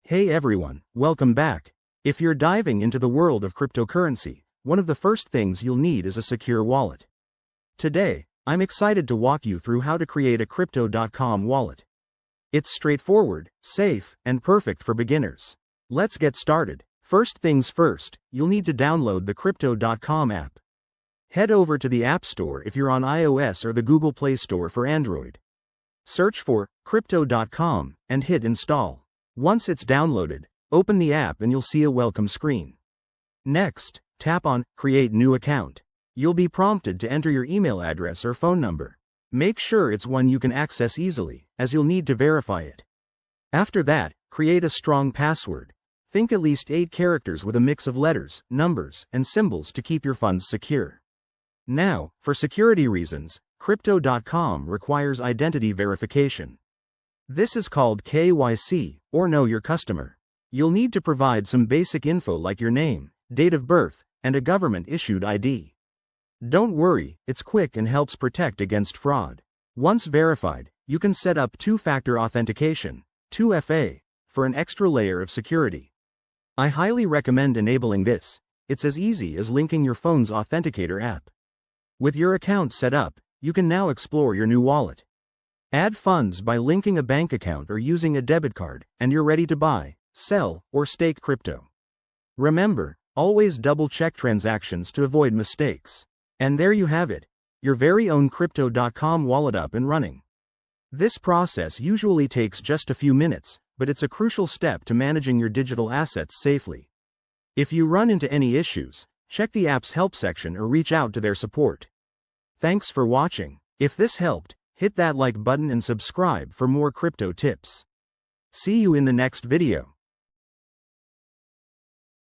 Hey everyone, welcome back. If you're diving into the world of cryptocurrency, one of the first things you'll need is a secure wallet. Today, I'm excited to walk you through how to create a Crypto.com wallet. It's straightforward, safe, and perfect for beginners. Let's get started. First things first, you'll need to download the Crypto.com app. Head over to the App Store if you're on iOS or the Google Play Store for Android. Search for Crypto.com and hit install. Once it's downloaded, open the app and you'll see a welcome screen. Next, tap on Create New Account. You'll be prompted to enter your email address or phone number. Make sure it's one you can access easily, as you'll need to verify it. After that, create a strong password. Think at least 8 characters with a mix of letters, numbers, and symbols to keep your funds secure. Now, for security reasons, Crypto.com requires identity verification. This is called KYC, or Know Your Customer. You'll need to provide some basic info like your name, date of birth, and a government-issued ID. Don't worry, it's quick and helps protect against fraud. Once verified, you can set up two-factor authentication, 2FA, for an extra layer of security. I highly recommend enabling this. It's as easy as linking your phone's authenticator app. With your account set up, you can now explore your new wallet. Add funds by linking a bank account or using a debit card, and you're ready to buy, sell, or stake crypto. Remember, always double-check transactions to avoid mistakes. And there you have it, your very own Crypto.com wallet up and running. This process usually takes just a few minutes, but it's a crucial step to managing your digital assets safely. If you run into any issues, check the app's help section or reach out to their support. Thanks for watching. If this helped, hit that like button and subscribe for more crypto tips. See you in the next video.